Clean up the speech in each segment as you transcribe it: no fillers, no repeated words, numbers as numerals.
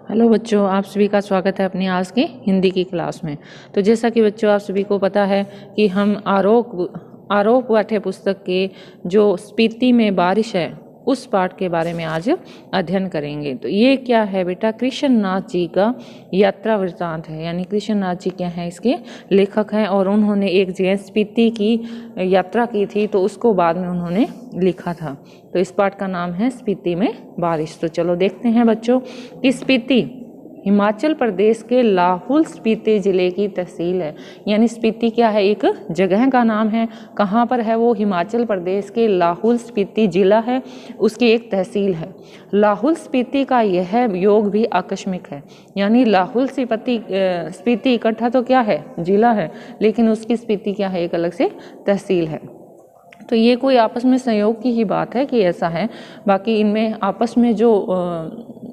Hello बच्चों, आप सभी का स्वागत है अपनी आज की हिंदी की क्लास में। तो जैसा कि बच्चों आप सभी को पता है कि हम आरोप पाठ्य पुस्तक के जो स्पीति में बारिश है उस पाठ के बारे में आज अध्ययन करेंगे। तो ये क्या है बेटा, कृष्णनाथ जी का यात्रा वृत्तांत है। यानी कृष्णनाथ जी क्या हैं, इसके लेखक हैं और उन्होंने एक जगह स्पीति की यात्रा की थी, तो उसको बाद में उन्होंने लिखा था। तो इस पाठ का नाम है स्पीति में बारिश। तो चलो देखते हैं बच्चों कि स्पीति हिमाचल प्रदेश के लाहौल स्पीति जिले की तहसील है। यानी स्पीति क्या है, एक जगह का नाम है। कहाँ पर है वो? हिमाचल प्रदेश के लाहौल स्पीति जिला है, उसकी एक तहसील है। लाहौल स्पीति का यह योग भी आकस्मिक है। यानी लाहौल स्पीति इकट्ठा तो क्या है, जिला है, लेकिन उसकी स्पीति क्या है, एक अलग से तहसील है। तो ये कोई आपस में संयोग की ही बात है कि ऐसा है, बाकी इनमें आपस में जो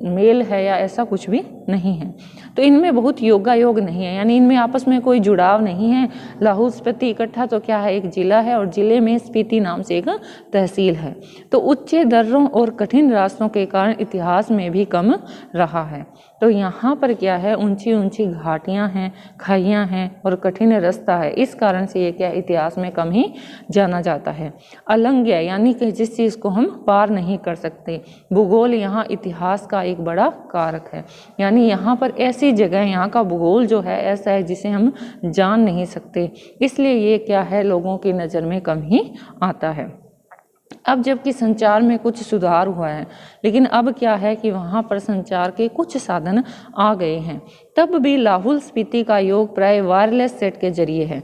मेल है या ऐसा कुछ भी नहीं है। तो इनमें बहुत योगायोग नहीं है, यानी इनमें आपस में कोई जुड़ाव नहीं है। लाहौल स्पीति इकट्ठा तो क्या है, एक जिला है और जिले में स्पीति नाम से एक तहसील है। तो उच्च दर्रों और कठिन रास्तों के कारण इतिहास में भी कम रहा है। तो यहाँ पर क्या है, ऊंची ऊंची घाटियाँ हैं, खाइयाँ हैं और कठिन रास्ता है। इस कारण से ये क्या इतिहास में कम ही जाना जाता है। अलंघ्य यानी कि जिस चीज़ को हम पार नहीं कर सकते। भूगोल यहाँ इतिहास का एक बड़ा कारक है। यानी यहाँ पर ऐसी जगह, यहाँ का भूगोल जो है ऐसा है जिसे हम जान नहीं सकते, इसलिए ये क्या है, लोगों की नज़र में कम ही आता है। अब जबकि संचार में कुछ सुधार हुआ है, लेकिन अब क्या है कि वहाँ पर संचार के कुछ साधन आ गए हैं, तब भी लाहौल स्पीति का योग प्राय वायरलेस सेट के जरिए है।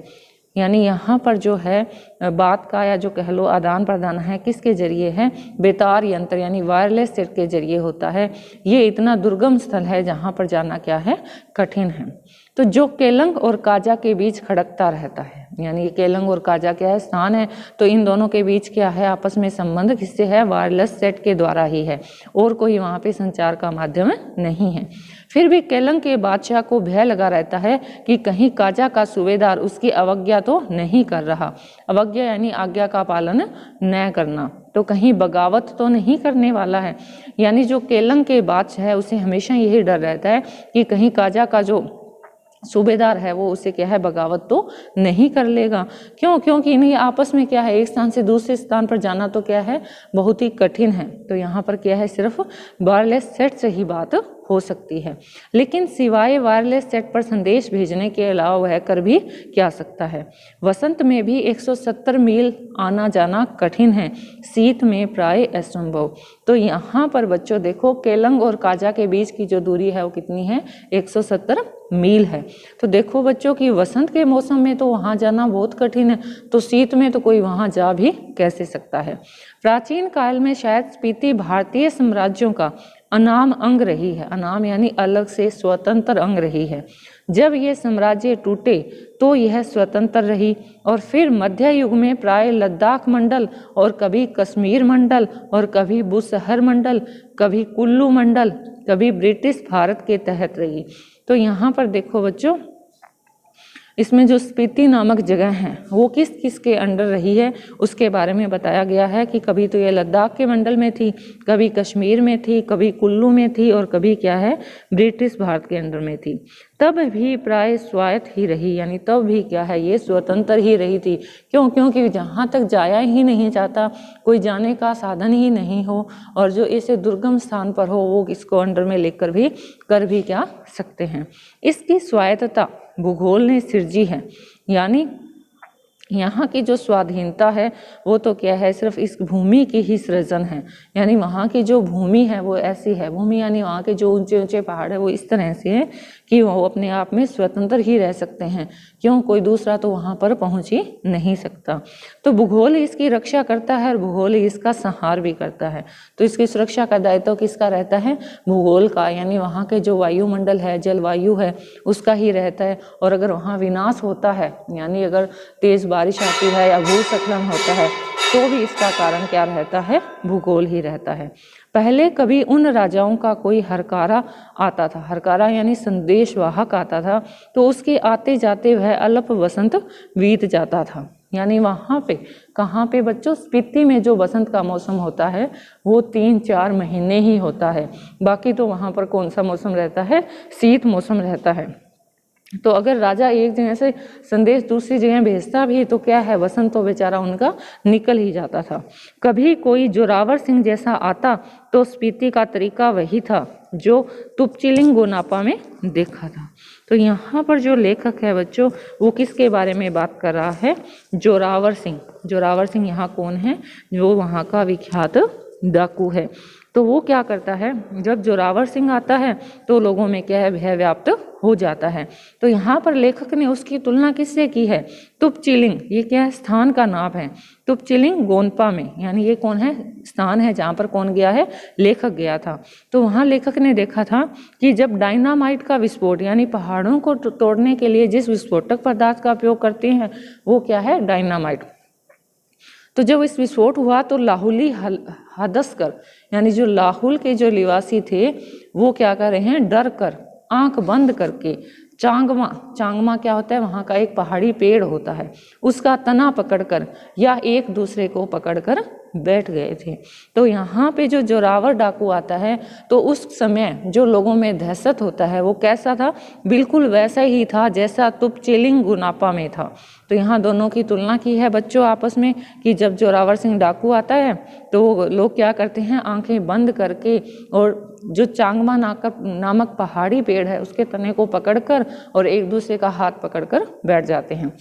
यानी यहाँ पर जो है बात का या जो कह लो आदान प्रदान है, किसके जरिए है? बेतार यंत्र यानी वायरलेस सेट के जरिए होता है। ये इतना दुर्गम स्थल है जहाँ पर जाना क्या है, कठिन है। तो जो केलंग और काजा के बीच खड़कता रहता है, यानी केलंग और काजा क्या है, स्थान है, तो इन दोनों के बीच क्या है, आपस में संबंध किससे है? वायरलेस सेट के द्वारा ही है, और कोई वहाँ पे संचार का माध्यम नहीं है। फिर भी केलंग के बादशाह को भय लगा रहता है कि कहीं काजा का सूबेदार उसकी अवज्ञा तो नहीं कर रहा। अवज्ञा यानी आज्ञा का पालन न करना, तो कहीं बगावत तो नहीं करने वाला है। यानी जो केलंग के बादशाह है उसे हमेशा यही डर रहता है कि कहीं काजा का जो सूबेदार है वो उसे क्या है, बगावत तो नहीं कर लेगा। क्यों? क्योंकि इन्हें आपस में क्या है, एक स्थान से दूसरे स्थान पर जाना तो क्या है, बहुत ही कठिन है। तो यहाँ पर क्या है, सिर्फ वायरलेस सेट से ही बात हो सकती है। लेकिन सिवाय वायरलेस सेट पर संदेश भेजने के अलावा वह कर भी क्या सकता है? वसंत में भी 170 मील आना जाना कठिन है, शीत में प्राय असंभव। तो यहाँ पर बच्चों देखो, केलंग और काजा के बीच की जो दूरी है वो कितनी है? 170 मील है। तो देखो बच्चों कि वसंत के मौसम में तो वहाँ जाना बहुत कठिन है, तो शीत में तो कोई वहाँ जा भी कैसे सकता है? प्राचीन काल में शायद स्पीति भारतीय साम्राज्यों का अनाम अंग रही है। अनाम यानी अलग से स्वतंत्र अंग रही है। जब ये साम्राज्य टूटे तो यह स्वतंत्र रही, और फिर मध्य युग में प्राय लद्दाख मंडल और कभी कश्मीर मंडल और कभी बुसहर मंडल, कभी कुल्लू मंडल, कभी ब्रिटिश भारत के तहत रही। तो यहाँ पर देखो बच्चों, इसमें जो स्पीति नामक जगह है वो किस किस के अंडर रही है उसके बारे में बताया गया है कि कभी तो ये लद्दाख के मंडल में थी, कभी कश्मीर में थी, कभी कुल्लू में थी और कभी क्या है, ब्रिटिश भारत के अंडर में थी। तब भी प्राय स्वायत्त ही रही, यानी तब भी क्या है, ये स्वतंत्र ही रही थी। क्यों? क्योंकि जहाँ तक जाया ही नहीं जाता, कोई जाने का साधन ही नहीं हो, और जो ऐसे दुर्गम स्थान पर हो वो इसको अंडर में लेकर भी कर भी क्या सकते हैं। इसकी स्वायत्तता भूगोल ने सिरजी है। यानी यहाँ की जो स्वाधीनता है वो तो क्या है, सिर्फ इस भूमि की ही सृजन है। यानी वहाँ की जो भूमि है वो ऐसी है, भूमि यानी वहाँ के जो ऊंचे ऊंचे पहाड़ है वो इस तरह से है कि वो अपने आप में स्वतंत्र ही रह सकते हैं। क्यों? कोई दूसरा तो वहाँ पर पहुँच ही नहीं सकता। तो भूगोल इसकी रक्षा करता है और भूगोल इसका संहार भी करता है। तो इसकी सुरक्षा का दायित्व किसका रहता है? भूगोल का। यानी वहाँ के जो वायुमंडल है, जलवायु है, उसका ही रहता है। और अगर वहाँ विनाश होता है, यानी अगर तेज बारिश आती है या भूस्खलन होता है, तो भी इसका कारण क्या रहता है? भूगोल ही रहता है। पहले कभी उन राजाओं का कोई हरकारा आता था, हरकारा यानी संदेशवाहक आता था, तो उसके आते जाते वह अल्प वसंत बीत जाता था। यानी वहाँ पे कहाँ पे बच्चों, स्पीति में जो बसंत का मौसम होता है वो 3-4 महीने ही होता है। बाकी तो वहाँ पर कौन सा मौसम रहता है, शीत मौसम रहता है। तो अगर राजा एक जगह से संदेश दूसरी जगह भेजता भी तो क्या है, वसंत तो बेचारा उनका निकल ही जाता था। कभी कोई जोरावर सिंह जैसा आता तो स्पीति का तरीका वही था जो तुपचिलिंग गोनापा में देखा था। तो यहाँ पर जो लेखक है बच्चों वो किसके बारे में बात कर रहा है, जोरावर सिंह। जोरावर सिंह यहाँ कौन है, जो वहाँ का विख्यात डाकू है। तो वो क्या करता है, जब जोरावर सिंह आता है तो लोगों में क्या है, भय व्याप्त हो जाता है। तो यहाँ पर लेखक ने उसकी तुलना किससे की है, तुपचिलिंग, ये क्या है, स्थान का नाम है, तुपचिलिंग गोनपा में, यानी ये कौन है, स्थान है जहाँ पर कौन गया है, लेखक गया था। तो वहाँ लेखक ने देखा था कि जब डायनामाइट का विस्फोट, यानी पहाड़ों को तोड़ने के लिए जिस विस्फोटक पदार्थ का उपयोग करते हैं वो क्या है, डायनामाइट। तो जब इस विस्फोट हुआ तो लाहुली हदसकर, यानी जो लाहुल के जो निवासी थे वो क्या कर रहे हैं, डर कर आंख बंद करके चांगमा, चांगमा क्या होता है, वहाँ का एक पहाड़ी पेड़ होता है, उसका तना पकड़कर या एक दूसरे को पकड़कर बैठ गए थे। तो यहाँ पे जो जोरावर डाकू आता है तो उस समय जो लोगों में दहशत होता है वो कैसा था, बिल्कुल वैसा ही था जैसा तुपचिलिंग गोनापा में था। तो यहाँ दोनों की तुलना की है बच्चों आपस में कि जब जोरावर सिंह डाकू आता है तो लोग क्या करते हैं, आंखें बंद करके और जो चांगमा नामक पहाड़ी पेड़ है उसके तने को पकड़कर और एक दूसरे का हाथ पकड़कर बैठ जाते हैं।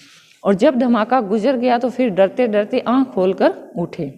और जब धमाका गुजर गया तो फिर डरते डरते आंख खोलकर उठे।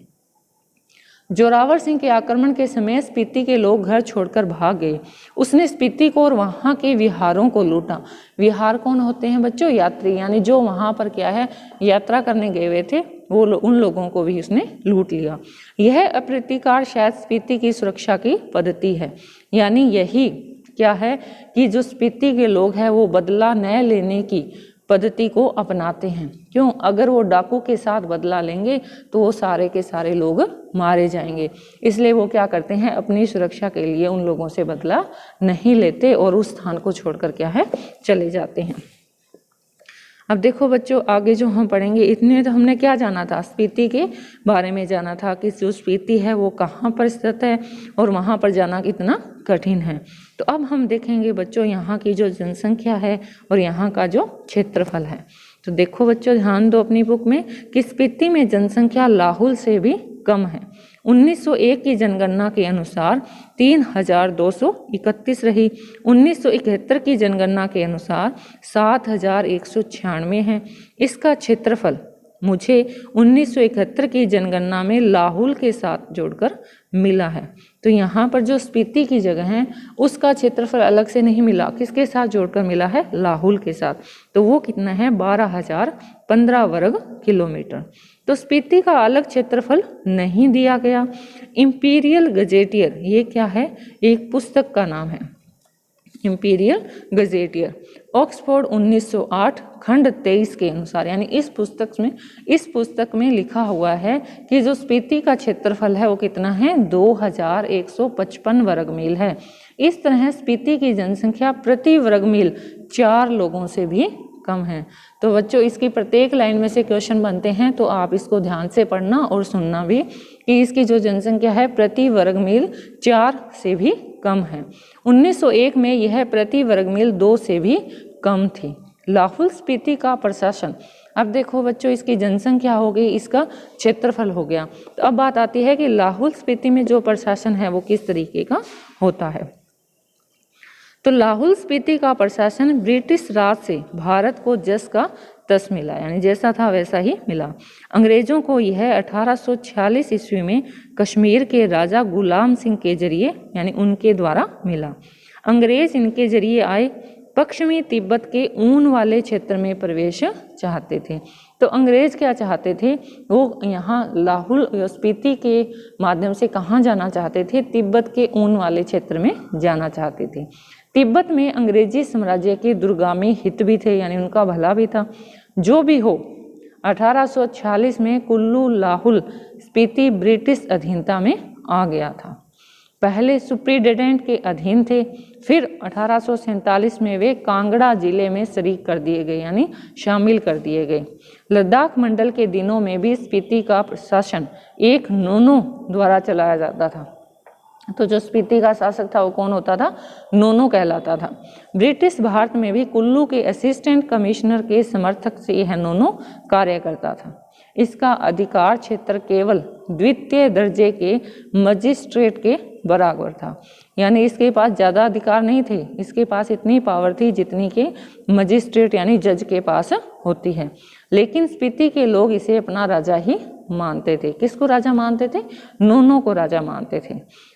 जोरावर सिंह के आक्रमण के समय स्पीति के लोग घर छोड़कर भाग गए। उसने स्पीति को और वहाँ के विहारों को लूटा। विहार कौन होते हैं बच्चों, यात्री, यानी जो वहाँ पर क्या है, यात्रा करने गए हुए थे वो उन लोगों को भी उसने लूट लिया। यह अप्रतिकार शायद स्पीति की सुरक्षा की पद्धति है, यानी यही क्या है कि जो स्पीति के लोग हैं वो बदला न लेने की पद्धति को अपनाते हैं। क्यों, अगर वो डाकू के साथ बदला लेंगे तो वो सारे के सारे लोग मारे जाएंगे, इसलिए वो क्या करते हैं, अपनी सुरक्षा के लिए उन लोगों से बदला नहीं लेते और उस स्थान को छोड़कर क्या है, चले जाते हैं। अब देखो बच्चों आगे जो हम पढ़ेंगे, इतने तो हमने क्या जाना था, स्पीति के बारे में जाना था कि जो स्पीति है वो कहाँ पर स्थित है और वहाँ पर जाना कितना कठिन है। तो अब हम देखेंगे बच्चों यहाँ की जो जनसंख्या है और यहाँ का जो क्षेत्रफल है। तो देखो बच्चों ध्यान दो अपनी बुक में कि स्पीति में जनसंख्या लाहुल से भी कम है। 1901 की जनगणना के अनुसार 3231 रही। 1971 की जनगणना के अनुसार 7196 है। इसका क्षेत्रफल मुझे 1971 की जनगणना में लाहुल के साथ जोड़कर मिला है। तो यहाँ पर जो स्पीति की जगह है उसका क्षेत्रफल अलग से नहीं मिला, किसके साथ जोड़कर मिला है, लाहुल के साथ। तो वो कितना है, 12,015 वर्ग किलोमीटर। तो स्पीति का अलग क्षेत्रफल नहीं दिया गया। इंपीरियल गजेटियर, ये क्या है, एक पुस्तक का नाम है, इंपीरियल गजेटियर, ऑक्सफोर्ड 1908 खंड 23 के अनुसार, यानी इस पुस्तक में लिखा हुआ है कि जो स्पीति का क्षेत्रफल है वो कितना है, 2155 वर्ग मील है। इस तरह स्पीति की जनसंख्या प्रति वर्ग मील 4 लोगों से भी कम है। तो बच्चों इसकी प्रत्येक लाइन में से क्वेश्चन बनते हैं, तो आप इसको ध्यान से पढ़ना और सुनना भी कि इसकी जो जनसंख्या है प्रति वर्ग मील 4 से भी कम है। 1901 में यह प्रति वर्ग मील 2 से भी कम थी। लाहुल स्पीति का प्रशासन, अब देखो बच्चों इसकी जनसंख्या हो गई, इसका क्षेत्रफल हो गया। तो अब बात आती है कि लाहुल स्पीति में जो प्रशासन है वो किस तरीके का होता है। तो लाहुल स्पीति का प्रशासन ब्रिटिश राज से भारत को जस का तस मिला, यानी जैसा था वैसा ही मिला। अंग्रेजों को यह 1846 ईस्वी में कश्मीर के राजा गुलाम सिंह के जरिए, यानी उनके द्वारा मिला। अंग्रेज इनके जरिए आए, पश्चिमी तिब्बत के ऊन वाले क्षेत्र में प्रवेश चाहते थे। तो अंग्रेज क्या चाहते थे, वो यहाँ लाहुल स्पीति के माध्यम से कहाँ जाना चाहते थे, तिब्बत के ऊन वाले क्षेत्र में जाना चाहते थे। तिब्बत में अंग्रेजी साम्राज्य के दूरगामी हित भी थे, यानी उनका भला भी था। जो भी हो 1846 में कुल्लू लाहुल स्पीति ब्रिटिश अधीनता में आ गया था। पहले सुप्रीटेंडेंट के अधीन थे, फिर 1847 में वे कांगड़ा जिले में शरीक कर दिए गए, यानी शामिल कर दिए गए। लद्दाख मंडल के दिनों में भी स्पीति का प्रशासन एक नोनो द्वारा चलाया जाता था। तो जो स्पीति का शासक था वो कौन होता था? नोनो कहलाता था। ब्रिटिश भारत में भी कुल्लू के असिस्टेंट कमिश्नर के समर्थक से यह नोनो कार्य करता था। इसका अधिकार क्षेत्र केवल द्वितीय दर्जे के मजिस्ट्रेट के बराबर था, यानी इसके पास ज़्यादा अधिकार नहीं थे, इसके पास इतनी पावर थी जितनी के मजिस्ट्रेट यानी जज के पास होती है। लेकिन स्पीति के लोग इसे अपना राजा ही मानते थे। किसको राजा मानते थे? नोनो को राजा मानते थे।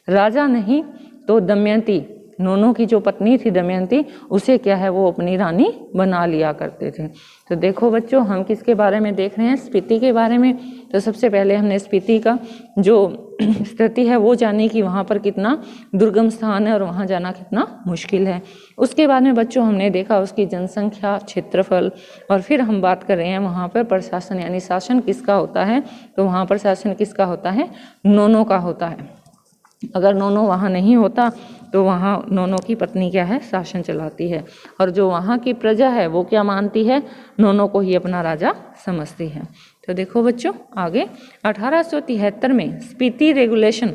राजा नहीं तो दमयंती, नोनो की जो पत्नी थी दमयंती, उसे क्या है वो अपनी रानी बना लिया करते थे। तो देखो बच्चों, हम किसके बारे में देख रहे हैं? स्पीति के बारे में। तो सबसे पहले हमने स्पीति का जो स्थिति है वो जानी कि वहाँ पर कितना दुर्गम स्थान है और वहाँ जाना कितना मुश्किल है। उसके बाद में बच्चों हमने देखा उसकी जनसंख्या, क्षेत्रफल, और फिर हम बात कर रहे हैं वहाँ पर प्रशासन यानी शासन किसका होता है। तो वहाँ पर शासन किसका होता है? नोनो का होता है। अगर नोनो वहाँ नहीं होता तो वहाँ नोनो की पत्नी क्या है? शासन चलाती है। और जो वहाँ की प्रजा है वो क्या मानती है? नोनो को ही अपना राजा समझती है। तो देखो बच्चों आगे 1873 में स्पीति रेगुलेशन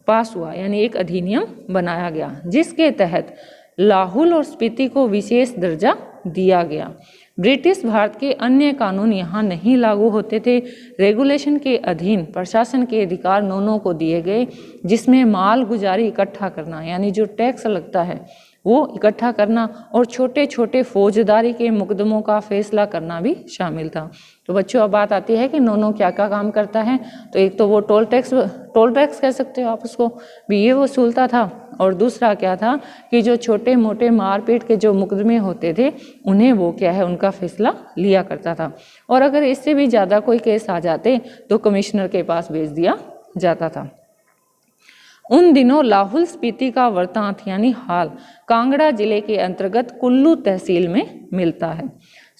पास हुआ, यानी एक अधिनियम बनाया गया जिसके तहत लाहुल और स्पीति को विशेष दर्जा दिया गया। ब्रिटिश भारत के अन्य कानून यहाँ नहीं लागू होते थे। रेगुलेशन के अधीन प्रशासन के अधिकार नोनो को दिए गए, जिसमें माल गुजारी इकट्ठा करना यानी जो टैक्स लगता है वो इकट्ठा करना और छोटे छोटे फौजदारी के मुकदमों का फैसला करना भी शामिल था। तो बच्चों अब बात आती है कि नोनो क्या क्या काम करता है। तो एक तो वो टोल टैक्स कह सकते हो आप उसको भी, ये वसूलता था। और दूसरा क्या था कि जो छोटे मोटे मारपीट के जो मुकदमे होते थे उन्हें वो क्या है उनका फैसला लिया करता था। और अगर इससे भी ज़्यादा कोई केस आ जाते तो कमिश्नर के पास भेज दिया जाता था। उन दिनों लाहुल स्पीति का वृत्तांत यानी हाल कांगड़ा जिले के अंतर्गत कुल्लू तहसील में मिलता है।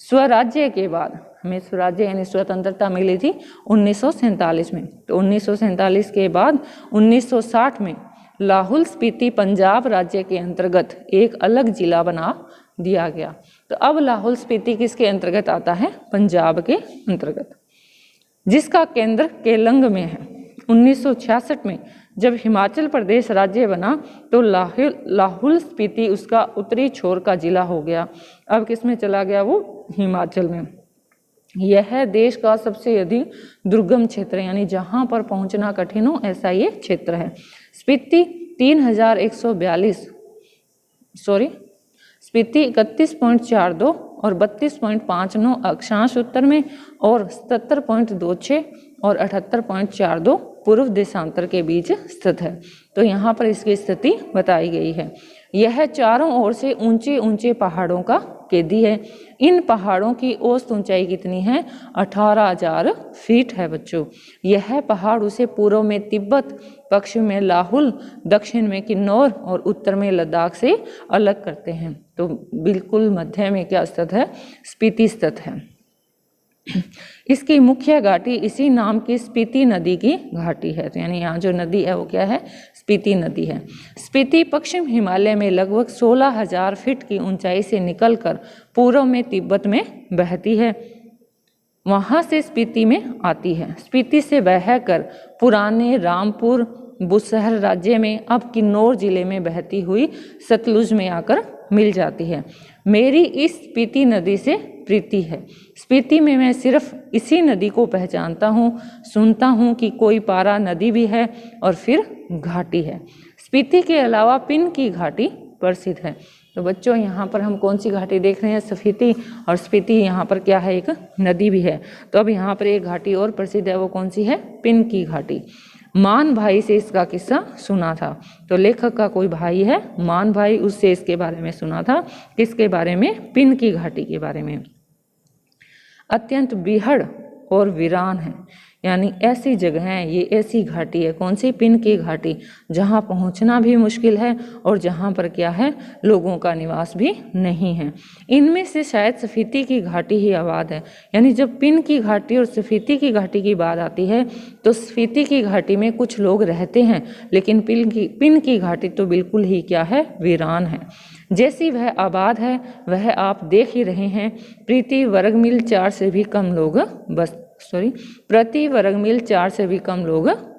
स्वराज्य के बाद हमें स्वराज्य यानी स्वतंत्रता मिली थी 1947 में। तो 1947 के बाद 1960 में लाहुल स्पीति पंजाब राज्य के अंतर्गत एक अलग जिला बना दिया गया। तो अब लाहुल स्पीति किसके अंतर्गत आता है? पंजाब के अंतर्गत, जिसका केंद्र केलंग में है। 1966 में जब हिमाचल प्रदेश राज्य बना तो लाहुल स्पीति उसका उत्तरी छोर का जिला हो गया। अब किस में चला गया? वो हिमाचल में। यह देश का सबसे अधिक दुर्गम क्षेत्र है, यानी जहाँ पर पहुँचना कठिन हो ऐसा ये क्षेत्र है। स्पीति 31.42 और 32.59 अक्षांश उत्तर में और 77.26 और 78.42 पूर्व देशांतर के बीच स्थित है। तो यहाँ पर इसकी स्थिति बताई गई है। यह चारों ओर से ऊंचे ऊंचे पहाड़ों का कैदी है। इन पहाड़ों की औसत ऊंचाई कितनी है? 18,000 फीट है बच्चों। यह पहाड़ उसे पूर्व में तिब्बत, पश्चिम में लाहुल, दक्षिण में किन्नौर और उत्तर में लद्दाख से अलग करते हैं। तो बिल्कुल मध्य में क्या स्थित है? स्पीति स्थित है। इसकी मुख्य घाटी इसी नाम की स्पीति नदी की घाटी है। तो यानी यहाँ जो नदी है वो क्या है? स्पीति नदी है। स्पीति पश्चिम हिमालय में लगभग 16,000 फीट की ऊंचाई से निकलकर पूर्व में तिब्बत में बहती है, वहाँ से स्पीति में आती है। स्पीति से बहकर पुराने रामपुर बुसहर राज्य में अब किन्नौर जिले में बहती हुई सतलुज में आकर मिल जाती है। मेरी इस स्पीति नदी से प्रीति है। स्पीति में मैं सिर्फ इसी नदी को पहचानता हूँ, सुनता हूँ कि कोई पारा नदी भी है और फिर घाटी है। स्पीति के अलावा पिन की घाटी प्रसिद्ध है। तो बच्चों यहाँ पर हम कौन सी घाटी देख रहे हैं? स्पीति। और स्पीति यहाँ पर क्या है? एक नदी भी है। तो अब यहाँ पर एक घाटी और प्रसिद्ध है, वो कौन सी है? पिन की घाटी। मान भाई से इसका किस्सा सुना था। तो लेखक का कोई भाई है मान भाई, उससे इसके बारे में सुना था। किसके बारे में? पिन की घाटी के बारे में। अत्यंत बीहड़ और वीरान है। यानी ऐसी जगह है, ये ऐसी घाटी है, कौन सी, पिन की घाटी, जहाँ पहुँचना भी मुश्किल है और जहाँ पर क्या है, लोगों का निवास भी नहीं है। इनमें से शायद स्फीति की घाटी ही आबाद है। यानी जब पिन की घाटी और स्फीति की घाटी की बात आती है तो स्फीति की घाटी में कुछ लोग रहते हैं, लेकिन पिन की घाटी तो बिल्कुल ही क्या है, वीरान है। जैसी वह आबाद है वह आप देख ही रहे हैं, प्रति वर्ग मील 4 से भी कम लोग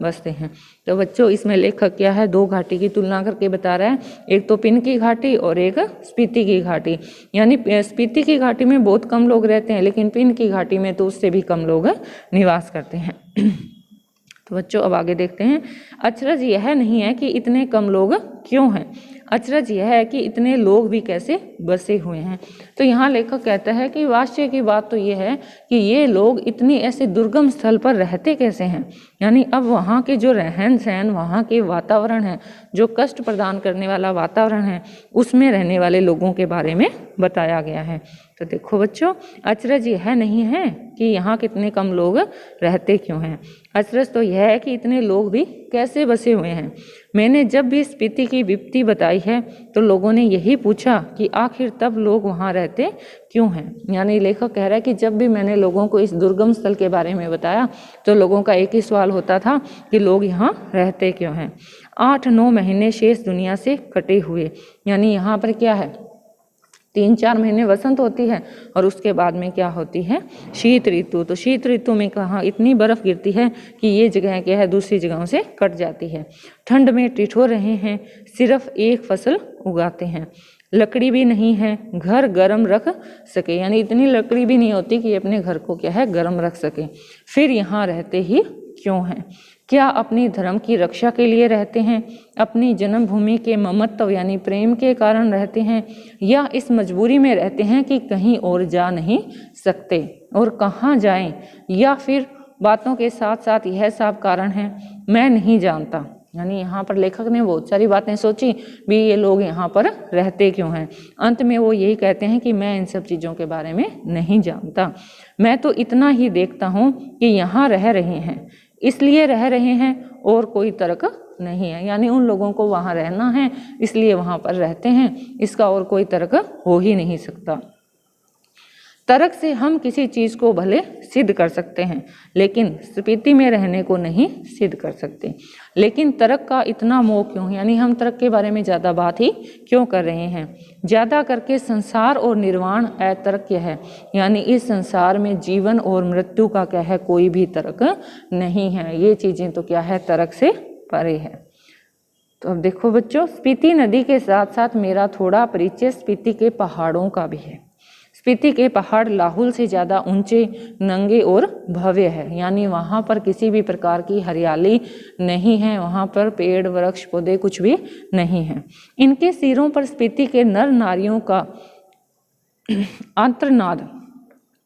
बसते हैं। तो बच्चों इसमें लेखक क्या है, दो घाटी की तुलना करके बता रहा है, एक तो पिन की घाटी और एक स्पीति की घाटी। यानी स्पीति की घाटी में बहुत कम लोग रहते हैं, लेकिन पिन की घाटी में तो उससे भी कम लोग निवास करते हैं। तो बच्चों अब आगे देखते हैं। अचरज यह नहीं है कि इतने कम लोग क्यों हैं, अचरज यह है कि इतने लोग भी कैसे बसे हुए हैं। तो यहाँ लेखक कहता है कि आश्चर्य की बात तो ये है कि ये लोग इतनी ऐसे दुर्गम स्थल पर रहते कैसे हैं। यानी अब वहाँ के जो रहन सहन, वहाँ के वातावरण है, जो कष्ट प्रदान करने वाला वातावरण है, उसमें रहने वाले लोगों के बारे में बताया गया है। तो देखो बच्चों, अचरज यह नहीं है कि यहाँ कितने कम लोग रहते क्यों हैं, अचरज तो यह है कि इतने लोग भी कैसे बसे हुए हैं। मैंने जब भी स्पीति की विपत्ति बताई है तो लोगों ने यही पूछा कि आखिर तब लोग वहाँ रहते क्यों हैं। यानी लेखक कह रहा है कि जब भी मैंने लोगों को इस दुर्गम स्थल के बारे में बताया तो लोगों का एक ही सवाल होता था कि लोग यहाँ रहते क्यों हैं। 8-9 महीने शेष दुनिया से कटे हुए, यानी यहाँ पर क्या है, 3-4 महीने वसंत होती है और उसके बाद में क्या होती है, शीत ऋतु। तो शीत ऋतु में कहाँ इतनी बर्फ गिरती है कि ये जगह क्या है, दूसरी जगहों से कट जाती है। ठंड में ठिठुर रहे हैं, सिर्फ एक फसल उगाते हैं, लकड़ी भी नहीं है घर गर्म रख सके, यानी इतनी लकड़ी भी नहीं होती कि अपने घर को क्या है, गर्म रख सके। फिर यहाँ रहते ही क्यों हैं, क्या अपनी धर्म की रक्षा के लिए रहते हैं, अपनी जन्मभूमि के ममत्व यानी प्रेम के कारण रहते हैं, या इस मजबूरी में रहते हैं कि कहीं और जा नहीं सकते और कहाँ जाएं, या फिर बातों के साथ साथ यह सब कारण है, मैं नहीं जानता। यानी यहाँ पर लेखक ने बहुत सारी बातें सोची भी, ये लोग यहाँ पर रहते क्यों हैं। अंत में वो यही कहते हैं कि मैं इन सब चीज़ों के बारे में नहीं जानता, मैं तो इतना ही देखता हूँ कि यहाँ रह रहे हैं, इसलिए रह रहे हैं और कोई तर्क नहीं है। यानी उन लोगों को वहाँ रहना है इसलिए वहाँ पर रहते हैं, इसका और कोई तर्क हो ही नहीं सकता। तर्क से हम किसी चीज़ को भले सिद्ध कर सकते हैं लेकिन स्पीति में रहने को नहीं सिद्ध कर सकते। लेकिन तर्क का इतना मोह क्यों, यानी हम तर्क के बारे में ज़्यादा बात ही क्यों कर रहे हैं। ज़्यादा करके संसार और निर्वाण अतर्क्य है, यानी इस संसार में जीवन और मृत्यु का क्या है, कोई भी तर्क नहीं है। ये चीज़ें तो क्या है, तर्क से परे है। तो अब देखो बच्चों, स्पीति नदी के साथ साथ मेरा थोड़ा परिचय स्पीति के पहाड़ों का भी है। स्पीति के पहाड़ लाहुल से ज़्यादा ऊंचे, नंगे और भव्य है, यानी वहाँ पर किसी भी प्रकार की हरियाली नहीं है, वहाँ पर पेड़ वृक्ष पौधे कुछ भी नहीं है। इनके सिरों पर स्पीति के नर नारियों का आर्तनाद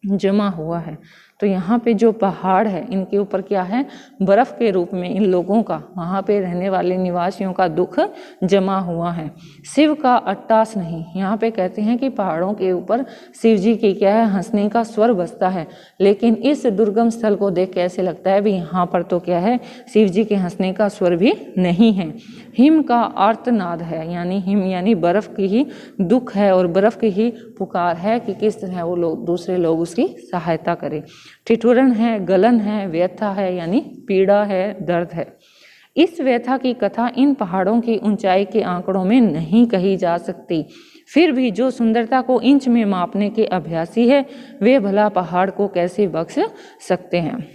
जमा हुआ है। तो यहाँ पे जो पहाड़ है इनके ऊपर क्या है, बर्फ के रूप में इन लोगों का, वहाँ पे रहने वाले निवासियों का दुख जमा हुआ है। शिव का अट्टास नहीं, यहाँ पे कहते हैं कि पहाड़ों के ऊपर शिव जी की क्या है, हंसने का स्वर बजता है, लेकिन इस दुर्गम स्थल को देख के ऐसे लगता है भी यहाँ पर तो क्या है, शिव जी के हंसने का स्वर भी नहीं है। हिम का आर्तनाद है, यानी हिम यानी बर्फ की ही दुख है और बर्फ की ही पुकार है कि किस तरह वो लोग दूसरे लोग उसकी सहायता करें। ठिठुरन है, गलन है, व्यथा है, यानी पीड़ा है, दर्द है। इस व्यथा की कथा इन पहाड़ों की ऊंचाई के आंकड़ों में नहीं कही जा सकती। फिर भी जो सुंदरता को इंच में मापने के अभ्यासी है वे भला पहाड़ को कैसे बख्श सकते हैं।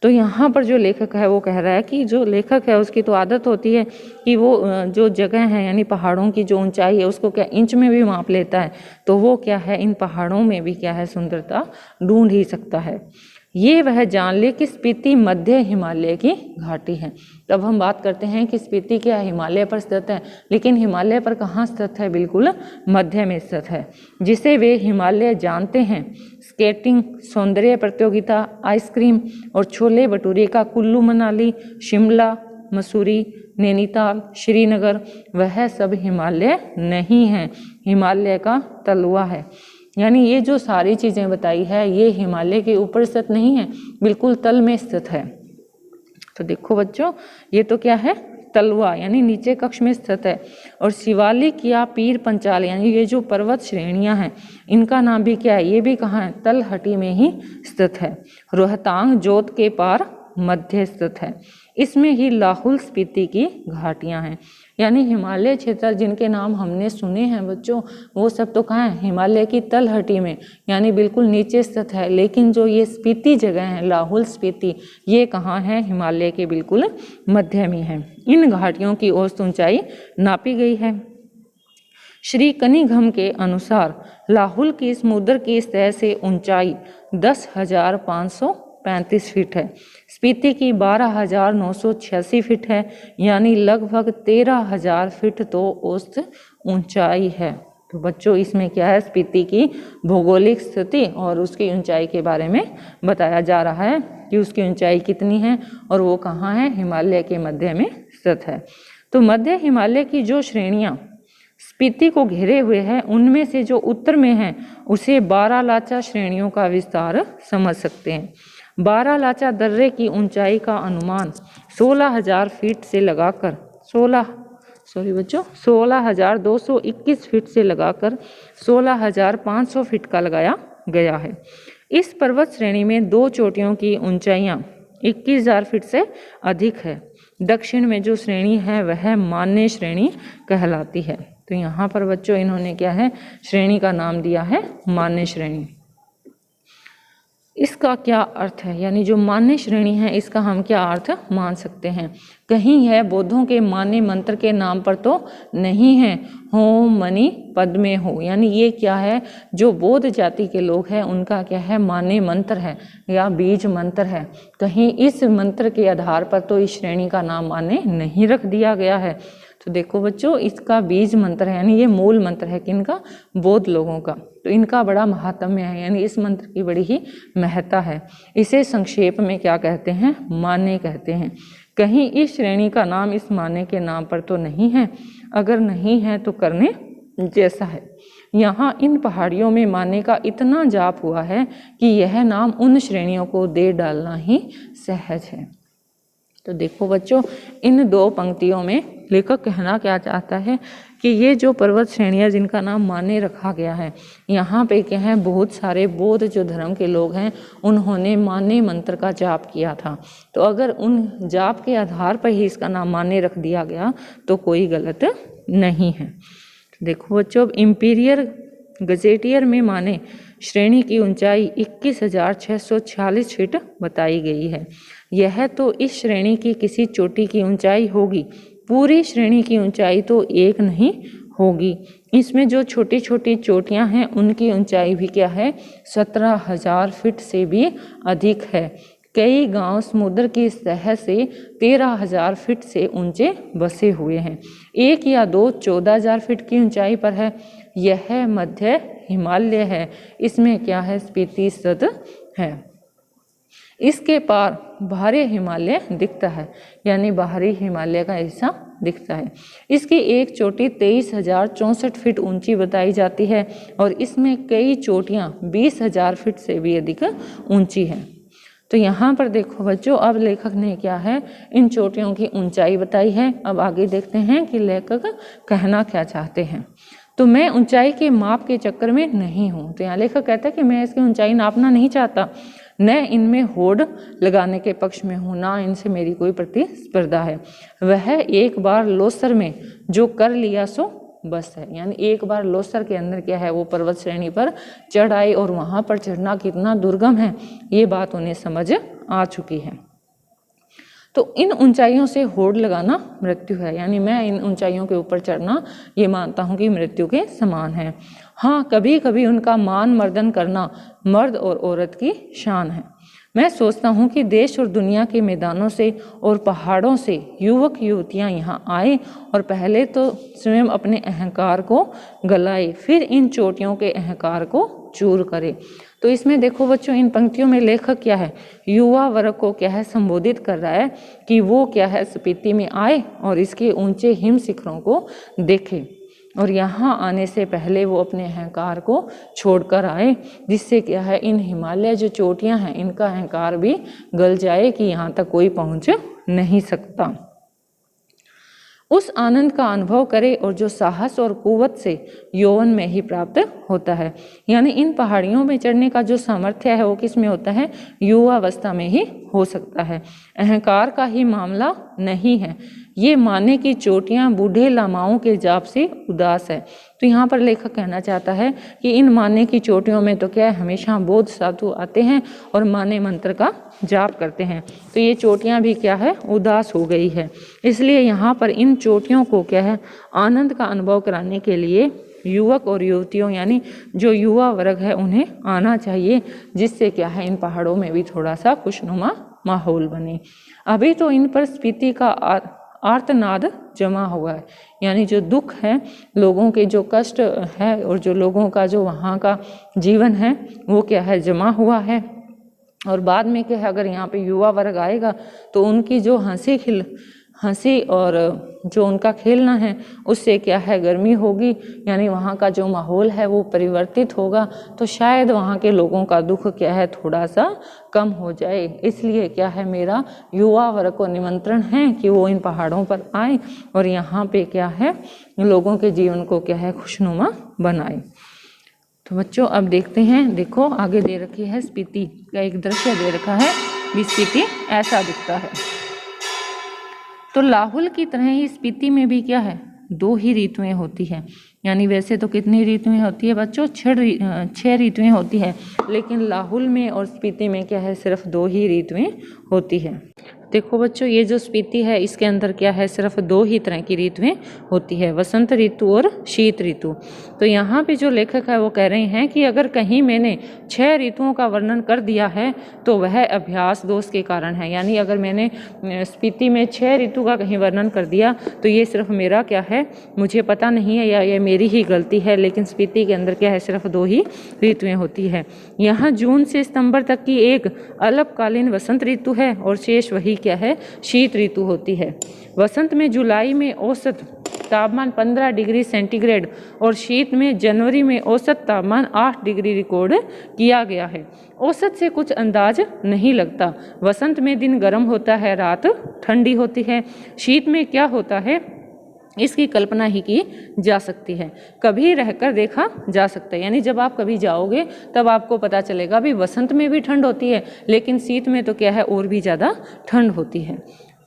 तो यहाँ पर जो लेखक है वो कह रहा है कि जो लेखक है उसकी तो आदत होती है कि वो जो जगह है यानी पहाड़ों की जो ऊंचाई है उसको क्या इंच में भी माप लेता है, तो वो क्या है इन पहाड़ों में भी क्या है सुंदरता ढूंढ ही सकता है। ये वह जान ले कि स्पीति मध्य हिमालय की घाटी है। तब हम बात करते हैं कि स्पीति क्या हिमालय पर स्थित है, लेकिन हिमालय पर कहाँ स्थित है, बिल्कुल मध्य में स्थित है, जिसे वे हिमालय जानते हैं। स्केटिंग, सौंदर्य प्रतियोगिता, आइसक्रीम और छोले भटूरे का कुल्लू मनाली, शिमला, मसूरी, नैनीताल, श्रीनगर, वह सब हिमालय नहीं है, हिमालय का तलवा है। यानी ये जो सारी चीज़ें बताई है ये हिमालय के ऊपर स्थित नहीं है, बिल्कुल तल में स्थित है। तो देखो बच्चों, ये तो क्या है, तलवा यानी नीचे कक्ष में स्थित है। और शिवालिक या पीर पंचाल यानी ये जो पर्वत श्रेणियां हैं इनका नाम भी क्या है, ये भी कहाँ है, तलहटी में ही स्थित है। रोहतांग जोत के पार मध्य स्थित है। इसमें ही लाहुल स्पीति की घाटियां हैं। यानी हिमालय क्षेत्र जिनके नाम हमने सुने हैं बच्चों, वो सब तो कहाँ है, हिमालय की तलहटी में यानी बिल्कुल नीचे स्थित है। लेकिन जो ये स्पीति जगह है, लाहुल स्पीति, ये कहाँ है, हिमालय के बिल्कुल मध्य में है। इन घाटियों की औसत ऊंचाई नापी गई है। श्री कनिघम के अनुसार लाहुल की समुद्र की सतह से ऊंचाई 10,535 फीट है। स्पीति की 12,986 फीट है, यानी लगभग 13,000 फीट तो औसत ऊंचाई है। तो बच्चों इसमें क्या है, स्पीति की भौगोलिक स्थिति और उसकी ऊंचाई के बारे में बताया जा रहा है कि उसकी ऊंचाई कितनी है और वो कहाँ है, हिमालय के मध्य में स्थित है। तो मध्य हिमालय की जो श्रेणियाँ स्पीति को घेरे हुए हैं उनमें से जो उत्तर में है उसे बारालाचा श्रेणियों का विस्तार समझ सकते हैं। बारालाचा दर्रे की ऊंचाई का अनुमान 16,000 फीट से लगाकर 16,221 फीट से लगाकर 16,500 फीट का लगाया गया है। इस पर्वत श्रेणी में दो चोटियों की ऊंचाइयां 21,000 फीट से अधिक है। दक्षिण में जो श्रेणी है वह मान्य श्रेणी कहलाती है। तो यहाँ पर बच्चों इन्होंने क्या है, श्रेणी का नाम दिया है मान्य श्रेणी। इसका क्या अर्थ है, यानी जो मान्य श्रेणी है इसका हम क्या अर्थ मान सकते हैं। कहीं है बौद्धों के मान्य मंत्र के नाम पर तो नहीं है, हो मणि पद में हो, यानी ये क्या है, जो बौद्ध जाति के लोग हैं उनका क्या है, मान्य मंत्र है या बीज मंत्र है। कहीं इस मंत्र के आधार पर तो इस श्रेणी का नाम मान्य नहीं रख दिया गया है। तो देखो बच्चों, इसका बीज मंत्र है यानी ये मूल मंत्र है किनका, बौद्ध लोगों का। तो इनका बड़ा महात्म्य है, यानी इस मंत्र की बड़ी ही महत्ता है। इसे संक्षेप में क्या कहते हैं, मान्य कहते हैं। कहीं इस श्रेणी का नाम इस मान्य के नाम पर तो नहीं है, अगर नहीं है तो करने जैसा है। यहाँ इन पहाड़ियों में मान्य का इतना जाप हुआ है कि यह नाम उन श्रेणियों को दे डालना ही सहज है। तो देखो बच्चों, इन दो पंक्तियों में लेखक कहना क्या चाहता है कि ये जो पर्वत श्रेणियाँ जिनका नाम मान्य रखा गया है, यहाँ पे क्या है, बहुत सारे बौद्ध जो धर्म के लोग हैं उन्होंने मान्य मंत्र का जाप किया था। तो अगर उन जाप के आधार पर ही इसका नाम मान्य रख दिया गया तो कोई गलत नहीं है। देखो बच्चों, अब इंपीरियल गजेटियर में माने श्रेणी की ऊंचाई 21,646 फीट बताई गई है। यह तो इस श्रेणी की किसी चोटी की ऊंचाई होगी, पूरी श्रेणी की ऊंचाई तो एक नहीं होगी। इसमें जो छोटी छोटी चोटियां हैं उनकी ऊंचाई भी क्या है, 17,000 फीट से भी अधिक है। कई गांव समुद्र की सतह से 13,000 फीट से ऊंचे बसे हुए हैं। एक या दो 14,000 फीट की ऊंचाई पर है। यह मध्य हिमालय है, इसमें क्या है, स्पीति स्थित है। इसके पार बाहरी हिमालय दिखता है, यानी बाहरी हिमालय का हिस्सा दिखता है। इसकी एक चोटी 23,064 फीट ऊंची बताई जाती है और इसमें कई चोटियां 20,000 फीट से भी अधिक ऊंची हैं। तो यहाँ पर देखो बच्चों, अब लेखक ने क्या है, इन चोटियों की ऊंचाई बताई है। अब आगे देखते हैं कि लेखक कहना क्या चाहते हैं। तो मैं ऊंचाई के माप के चक्कर में नहीं हूँ। तो यहाँ लेखक कहता है कि मैं इसकी ऊंचाई नापना नहीं चाहता, न इनमें होड़ लगाने के पक्ष में हूँ, ना इनसे मेरी कोई प्रतिस्पर्धा है। वह एक बार लोसर में जो कर लिया सो बस है, यानी एक बार लोसर के अंदर क्या है, वो पर्वत श्रेणी पर चढ़ आए और वहाँ पर चढ़ना कितना दुर्गम है ये बात उन्हें समझ आ चुकी है। तो इन ऊंचाइयों से होड़ लगाना मृत्यु है, यानी मैं इन ऊंचाइयों के ऊपर चढ़ना ये मानता हूँ कि मृत्यु के समान है। हाँ, कभी कभी उनका मान मर्दन करना मर्द और औरत की शान है। मैं सोचता हूँ कि देश और दुनिया के मैदानों से और पहाड़ों से युवक युवतियाँ यहाँ आए और पहले तो स्वयं अपने अहंकार को गलाए, फिर इन चोटियों के अहंकार को चूर करे। तो इसमें देखो बच्चों, इन पंक्तियों में लेखक क्या है, युवा वर्ग को क्या है, संबोधित कर रहा है कि वो क्या है, स्पीति में आए और इसके ऊंचे हिम शिखरों को देखे। और यहाँ आने से पहले वो अपने अहंकार को छोड़कर आए, जिससे क्या है इन हिमालय जो चोटियाँ हैं इनका अहंकार भी गल जाए कि यहाँ तक कोई पहुँच नहीं सकता। उस आनंद का अनुभव करे और जो साहस और कुव्वत से यौवन में ही प्राप्त होता है। यानी इन पहाड़ियों में चढ़ने का जो सामर्थ्य है वो किस में होता है, युवावस्था में ही हो सकता है। अहंकार का ही मामला नहीं है। ये माने की चोटियां बूढ़े लामाओं के जाप से उदास है। तो यहाँ पर लेखक कहना चाहता है कि इन माने की चोटियों में तो क्या है, हमेशा बौद्ध साधु आते हैं और माने मंत्र का जाप करते हैं। तो ये चोटियां भी क्या है, उदास हो गई है। इसलिए यहाँ पर इन चोटियों को क्या है, आनंद का अनुभव कराने के लिए युवक और युवतियों यानी जो युवा वर्ग है उन्हें आना चाहिए, जिससे क्या है इन पहाड़ों में भी थोड़ा सा खुशनुमा माहौल बने। अभी तो इन पर स्पीति का आर्तनाद जमा हुआ है, यानी जो दुख है, लोगों के जो कष्ट है और जो लोगों का जो वहाँ का जीवन है वो क्या है, जमा हुआ है। और बाद में क्या है, अगर यहाँ पे युवा वर्ग आएगा तो उनकी जो हंसी और जो उनका खेलना है उससे क्या है, गर्मी होगी, यानी वहाँ का जो माहौल है वो परिवर्तित होगा। तो शायद वहाँ के लोगों का दुख क्या है, थोड़ा सा कम हो जाए। इसलिए क्या है, मेरा युवा वर्ग को निमंत्रण है कि वो इन पहाड़ों पर आए और यहाँ पे क्या है, लोगों के जीवन को क्या है, खुशनुमा बनाए। तो बच्चों अब देखते हैं, देखो आगे दे रखी है स्पीति का एक दृश्य दे रखा है, स्पीति ऐसा दिखता है। तो लाहुल की तरह ही स्पीति में भी क्या है, 2 ही ऋतुएं होती है। यानी वैसे तो कितनी ऋतुएं होती है बच्चों, 6 ऋतुएं होती है, लेकिन लाहुल में और स्पीति में क्या है, सिर्फ 2 ही ऋतुएं होती है। देखो बच्चों, ये जो स्पीति है इसके अंदर क्या है, सिर्फ 2 ही तरह की ऋतुएं होती है, वसंत ऋतु और शीत ऋतु। तो यहाँ पे जो लेखक है वो कह रहे हैं कि अगर कहीं मैंने 6 ऋतुओं का वर्णन कर दिया है तो वह अभ्यास दोष के कारण है। यानी अगर मैंने स्पीति में 6 ऋतु का कहीं वर्णन कर दिया तो ये सिर्फ मेरा क्या है, मुझे पता नहीं है या ये मेरी ही गलती है, लेकिन स्पीति के अंदर क्या है, सिर्फ 2 ही ऋतुएं होती है। यहाँ जून से सितंबर तक की एक अल्पकालीन वसंत ऋतु है और शेष वही क्या है, शीत ऋतु होती है। वसंत में जुलाई में औसत तापमान 15 डिग्री सेंटीग्रेड और शीत में जनवरी में औसत तापमान 8 डिग्री रिकॉर्ड किया गया है। औसत से कुछ अंदाज नहीं लगता। वसंत में दिन गर्म होता है, रात ठंडी होती है। शीत में क्या होता है इसकी कल्पना ही की जा सकती है, कभी रहकर देखा जा सकता है। यानी जब आप कभी जाओगे तब आपको पता चलेगा भी वसंत में भी ठंड होती है, लेकिन शीत में तो क्या है, और भी ज़्यादा ठंड होती है।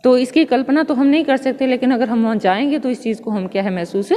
तो इसकी कल्पना तो हम नहीं कर सकते, लेकिन अगर हम वहाँ जाएंगे तो इस चीज़ को हम क्या है, महसूस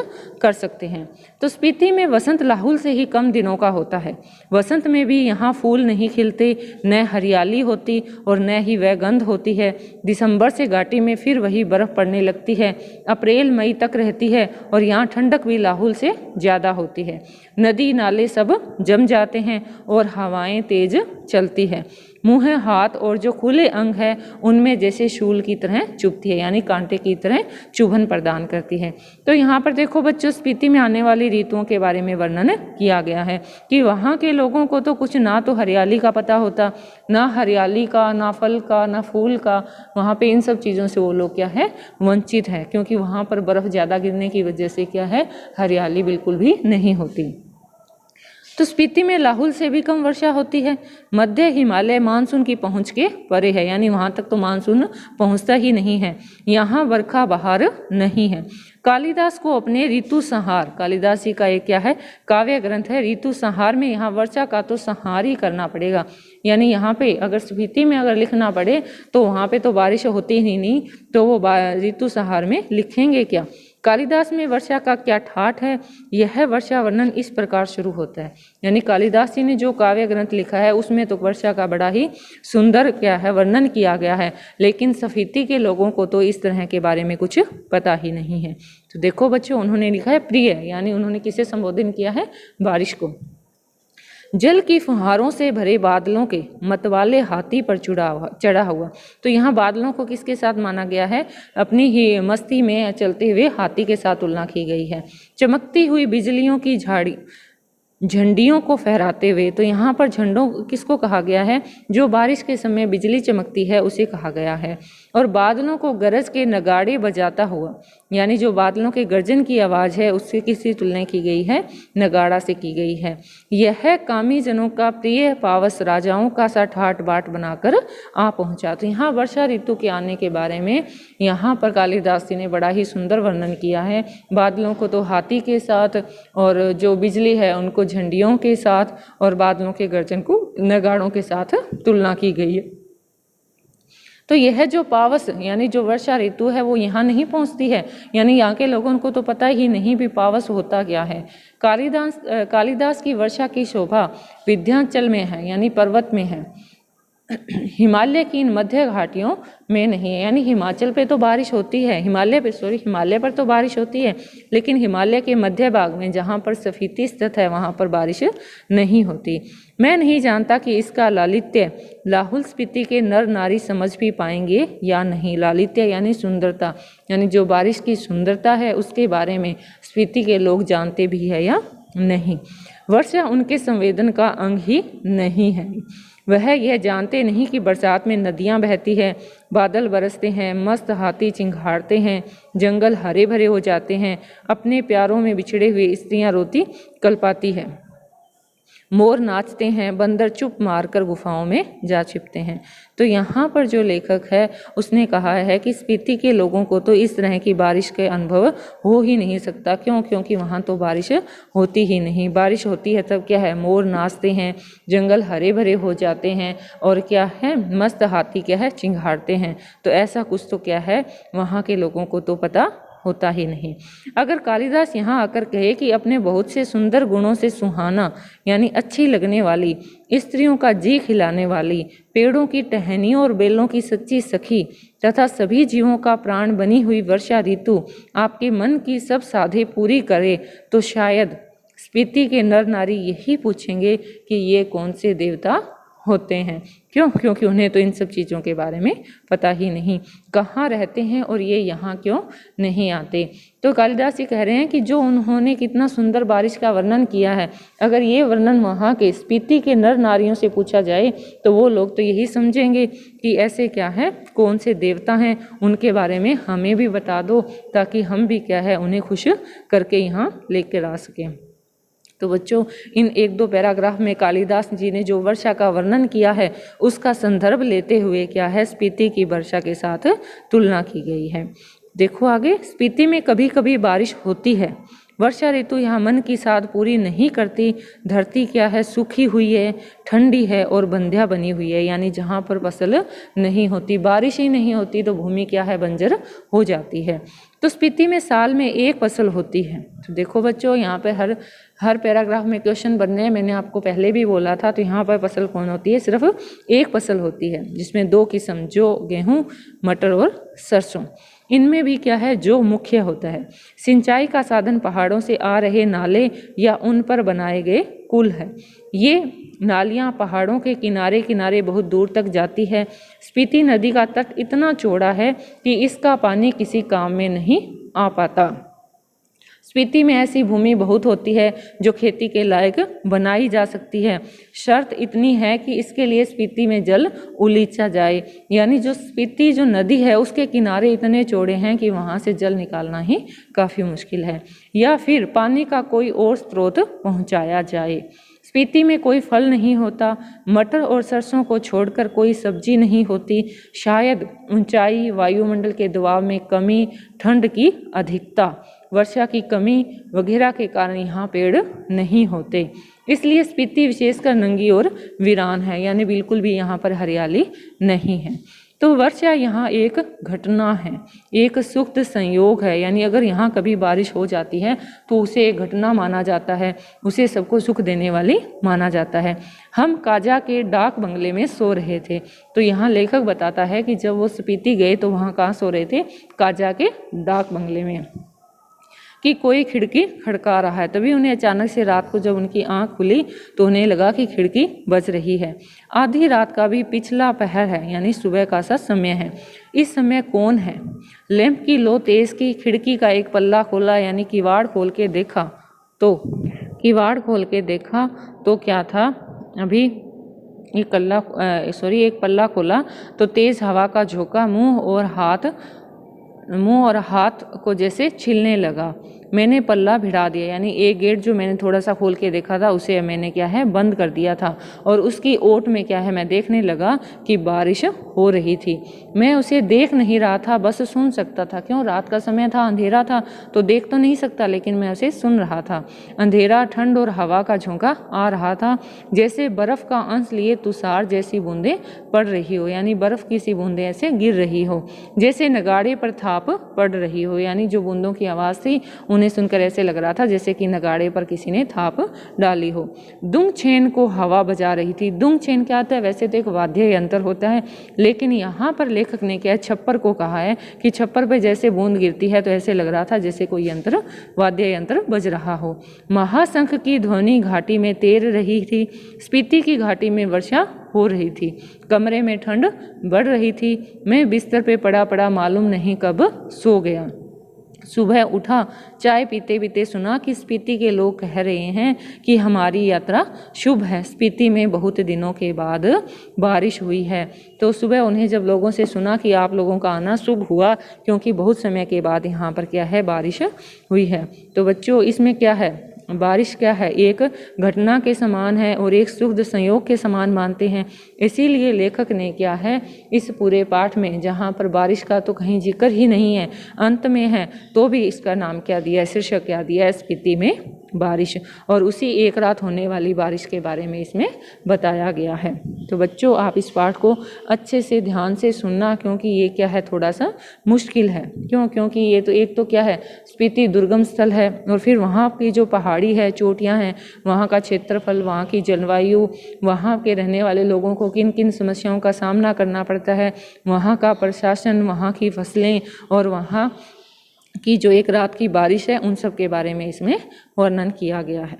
कर सकते हैं। तो स्पीति में वसंत लाहुल से ही कम दिनों का होता है। वसंत में भी यहाँ फूल नहीं खिलते, न हरियाली होती और न ही वह गंध होती है। दिसंबर से घाटी में फिर वही बर्फ़ पड़ने लगती है, अप्रैल मई तक रहती है और यहाँ ठंडक भी लाहुल से ज़्यादा होती है। नदी नाले सब जम जाते हैं और हवाएं तेज चलती है। मुँह, हाथ और जो खुले अंग है उनमें जैसे शूल की तरह चुभती है, यानी कांटे की तरह चुभन प्रदान करती है। तो यहाँ पर देखो बच्चों, स्पीति में आने वाली ऋतुओं के बारे में वर्णन किया गया है कि वहाँ के लोगों को तो कुछ ना तो हरियाली का पता होता, ना हरियाली का, ना फल का, ना फूल का। वहाँ पे इन सब चीज़ों से वो लोग क्या है, वंचित है, क्योंकि वहाँ पर बर्फ़ ज़्यादा गिरने की वजह से क्या है, हरियाली बिल्कुल भी नहीं होती। तो स्पीति में लाहुल से भी कम वर्षा होती है। मध्य हिमालय मानसून की पहुंच के परे है, यानी वहां तक तो मानसून पहुंचता ही नहीं है। यहाँ बरखा बहार नहीं है। कालिदास को अपने ऋतु संहार, कालिदास जी का एक क्या है, काव्य ग्रंथ है, ऋतु संहार में यहाँ वर्षा का तो संहार ही करना पड़ेगा। यानी यहाँ पे अगर स्पीति में अगर लिखना पड़े तो वहाँ पे तो बारिश होती ही नहीं, तो वो ऋतु संहार में लिखेंगे क्या। कालिदास में वर्षा का क्या ठाठ है, यह वर्षा वर्णन इस प्रकार शुरू होता है। यानी कालिदास जी ने जो काव्य ग्रंथ लिखा है उसमें तो वर्षा का बड़ा ही सुंदर क्या है, वर्णन किया गया है, लेकिन स्पीति के लोगों को तो इस तरह के बारे में कुछ पता ही नहीं है। तो देखो बच्चों, उन्होंने लिखा है प्रिय, यानी उन्होंने किसे संबोधन किया है, बारिश को। जल की फुहारों से भरे बादलों के मतवाले हाथी पर चढ़ा हुआ। तो यहाँ बादलों को किसके साथ माना गया है, अपनी ही मस्ती में चलते हुए हाथी के साथ तुलना की गई है। चमकती हुई बिजलियों की झाड़ी झंडियों को फहराते हुए, तो यहाँ पर झंडों किसको कहा गया है, जो बारिश के समय बिजली चमकती है उसे कहा गया है। और बादलों को गरज के नगाड़े बजाता हुआ, यानी जो बादलों के गर्जन की आवाज़ है उससे किसी तुलना की गई है, नगाड़ा से की गई है। यह कामी जनों का प्रिय पावस राजाओं का सा ठाट बाट बनाकर आ पहुँचा। तो यहाँ वर्षा ऋतु के आने के बारे में यहाँ पर कालिदास जी ने बड़ा ही सुंदर वर्णन किया है। बादलों को तो हाथी के साथ, और जो बिजली है उनको झंडियों के साथ, और बादलों के गर्जन को नगाड़ों के साथ तुलना की गई है। तो यह जो पावस यानी जो वर्षा ऋतु है वो यहाँ नहीं पहुँचती है, यानी यहाँ के लोगों को तो पता ही नहीं भी पावस होता क्या है। कालिदास की वर्षा की शोभा विंध्याचल में है, यानी पर्वत में है, हिमालय की इन मध्य घाटियों में नहीं है। यानी हिमाचल पे तो बारिश होती है, हिमालय पर तो बारिश होती है, लेकिन हिमालय के मध्य भाग में जहाँ पर स्फीति स्थित है वहाँ पर बारिश नहीं होती। मैं नहीं जानता कि इसका लालित्य लाहुल स्पीति के नर नारी समझ भी पाएंगे या नहीं। लालित्य यानी सुंदरता, यानी जो बारिश की सुंदरता है उसके बारे में स्पीति के लोग जानते भी है या नहीं। वर्षा उनके संवेदन का अंग ही नहीं है। वह यह जानते नहीं कि बरसात में नदियाँ बहती हैं, बादल बरसते हैं, मस्त हाथी चिंघाड़ते हैं, जंगल हरे भरे हो जाते हैं, अपने प्यारों में बिछड़े हुए स्त्रियाँ रोती कल्पाती है, मोर नाचते हैं, बंदर चुप मारकर गुफाओं में जा छिपते हैं। तो यहाँ पर जो लेखक है उसने कहा है कि स्पीति के लोगों को तो इस तरह की बारिश के अनुभव हो ही नहीं सकता। क्यों? क्योंकि वहाँ तो बारिश होती ही नहीं। बारिश होती है तब क्या है, मोर नाचते हैं, जंगल हरे भरे हो जाते हैं, और क्या है, मस्त हाथी क्या है, चिंघाड़ते हैं। तो ऐसा कुछ तो क्या है वहाँ के लोगों को तो पता होता ही नहीं। अगर कालिदास यहाँ आकर कहे कि अपने बहुत से सुंदर गुणों से सुहाना यानी अच्छी लगने वाली, स्त्रियों का जी खिलाने वाली, पेड़ों की टहनियों और बेलों की सच्ची सखी तथा सभी जीवों का प्राण बनी हुई वर्षा ऋतु आपके मन की सब साधे पूरी करे, तो शायद स्पीति के नर नारी यही पूछेंगे कि ये कौन से देवता होते हैं। क्यों? क्योंकि उन्हें तो इन सब चीज़ों के बारे में पता ही नहीं, कहाँ रहते हैं और ये यहाँ क्यों नहीं आते। तो कालिदास जी कह रहे हैं कि जो उन्होंने कितना सुंदर बारिश का वर्णन किया है, अगर ये वर्णन वहाँ के स्पीति के नर नारियों से पूछा जाए तो वो लोग तो यही समझेंगे कि ऐसे क्या है, कौन से देवता हैं, उनके बारे में हमें भी बता दो, ताकि हम भी क्या है उन्हें खुश करके यहाँ लेकर आ सकें। तो बच्चों, इन एक दो पैराग्राफ में कालिदास जी ने जो वर्षा का वर्णन किया है उसका संदर्भ लेते हुए क्या है, स्पीति की वर्षा के साथ तुलना की गई है। देखो आगे, स्पीति में कभी कभी बारिश होती है। वर्षा ऋतु यहाँ मन की साध पूरी नहीं करती। धरती क्या है, सूखी हुई है, ठंडी है और बंध्या बनी हुई है, यानी जहाँ पर फसल नहीं होती, बारिश ही नहीं होती तो भूमि क्या है, बंजर हो जाती है। तो स्पीति में साल में एक फसल होती है। तो देखो बच्चों, यहाँ पे हर पैराग्राफ में क्वेश्चन बनने हैं, मैंने आपको पहले भी बोला था। तो यहाँ पर फसल कौन होती है, सिर्फ एक फसल होती है, जिसमें दो किस्म, जो गेहूँ, मटर और सरसों। इनमें भी क्या है, जो मुख्य होता है सिंचाई का साधन पहाड़ों से आ रहे नाले या उन पर बनाए गए कुल है। ये नालियाँ पहाड़ों के किनारे किनारे बहुत दूर तक जाती है। स्पीति नदी का तट इतना चौड़ा है कि इसका पानी किसी काम में नहीं आ पाता। स्पीति में ऐसी भूमि बहुत होती है जो खेती के लायक बनाई जा सकती है। शर्त इतनी है कि इसके लिए स्पीति में जल उलीचा जाए, यानी जो स्पीति जो नदी है उसके किनारे इतने चौड़े हैं कि वहाँ से जल निकालना ही काफ़ी मुश्किल है, या फिर पानी का कोई और स्रोत पहुँचाया जाए। स्पीति में कोई फल नहीं होता। मटर और सरसों को छोड़कर कोई सब्जी नहीं होती। शायद ऊंचाई, वायुमंडल के दबाव में कमी, ठंड की अधिकता, वर्षा की कमी वगैरह के कारण यहाँ पेड़ नहीं होते। इसलिए स्पीति विशेषकर नंगी और वीरान है, यानी बिल्कुल भी यहाँ पर हरियाली नहीं है। तो वर्षा यहाँ एक घटना है, एक सुख संयोग है, यानी अगर यहाँ कभी बारिश हो जाती है तो उसे एक घटना माना जाता है, उसे सबको सुख देने वाली माना जाता है। हम काजा के डाक बंगले में सो रहे थे। तो यहाँ लेखक बताता है कि जब वो स्पीति गए तो वहाँ कहाँ सो रहे थे, काजा के डाक बंगले में, कि कोई खिड़की खड़का रहा है। तभी उन्हें अचानक से रात को जब उनकी आंख खुली तो उन्हें लगा कि खिड़की बज रही है। आधी रात का भी पिछला पहर है, यानी सुबह का सा समय है। इस समय कौन है? लैंप की लो तेज की, खिड़की का एक पल्ला खोला, यानी किवाड़ खोल के देखा तो क्या था, अभी एक पल्ला खोला तो तेज़ हवा का झोंका मुंह और हाथ को जैसे छीलने लगा। मैंने पल्ला भिड़ा दिया, यानी एक गेट जो मैंने थोड़ा सा खोल के देखा था उसे मैंने क्या है बंद कर दिया था, और उसकी ओट में क्या है मैं देखने लगा कि बारिश हो रही थी। मैं उसे देख नहीं रहा था, बस सुन सकता था। क्यों, रात का समय था, अंधेरा था, तो देख तो नहीं सकता, लेकिन मैं उसे सुन रहा था। अंधेरा, ठंड और हवा का झोंका आ रहा था, जैसे बर्फ का अंश लिए तुषार जैसी बूंदें पड़ रही हो, यानी बर्फ की सी बूंदें ऐसे गिर रही हो, जैसे नगाड़े पर थाप पड़ रही हो, यानी जो बूंदों की आवाज़ थी उन्हें सुनकर ऐसे लग रहा था जैसे कि नगाड़े पर किसी ने थाप डाली हो। दुंग छेन को हवा बजा रही थी। दुंग छेन क्या होता है, वैसे तो एक वाद्य यंत्र होता है, लेकिन यहाँ पर लेखक ने क्या है छप्पर को कहा है कि छप्पर पे जैसे बूंद गिरती है तो ऐसे लग रहा था जैसे कोई यंत्र, वाद्य यंत्र बज रहा हो। महाशंख की ध्वनि घाटी में तैर रही थी। स्पीति की घाटी में वर्षा हो रही थी। कमरे में ठंड बढ़ रही थी। मैं बिस्तर पे पड़ा पड़ा मालूम नहीं कब सो गया। सुबह उठा, चाय पीते पीते सुना कि स्पीति के लोग कह रहे हैं कि हमारी यात्रा शुभ है, स्पीति में बहुत दिनों के बाद बारिश हुई है। तो सुबह उन्हें जब लोगों से सुना कि आप लोगों का आना शुभ हुआ, क्योंकि बहुत समय के बाद यहाँ पर क्या है बारिश हुई है। तो बच्चों इसमें क्या है, बारिश क्या है, एक घटना के समान है और एक शुभ संयोग के समान मानते हैं। इसीलिए लेखक ने क्या है इस पूरे पाठ में, जहाँ पर बारिश का तो कहीं जिक्र ही नहीं है, अंत में है, तो भी इसका नाम क्या दिया है, शीर्षक क्या दिया है, स्पीति में बारिश, और उसी एक रात होने वाली बारिश के बारे में इसमें बताया गया है। तो बच्चों आप इस पाठ को अच्छे से ध्यान से सुनना, क्योंकि ये क्या है थोड़ा सा मुश्किल है। क्योंकि ये तो एक तो क्या है, स्पीति दुर्गम स्थल है, और फिर वहाँ की जो पहाड़ी है, चोटियाँ हैं, वहाँ का क्षेत्रफल, वहाँ की जलवायु, वहाँ के रहने वाले लोगों को किन किन समस्याओं का सामना करना पड़ता है, वहाँ का प्रशासन, वहाँ की फसलें और वहाँ की जो एक रात की बारिश है, उन सब के बारे में इसमें वर्णन किया गया है।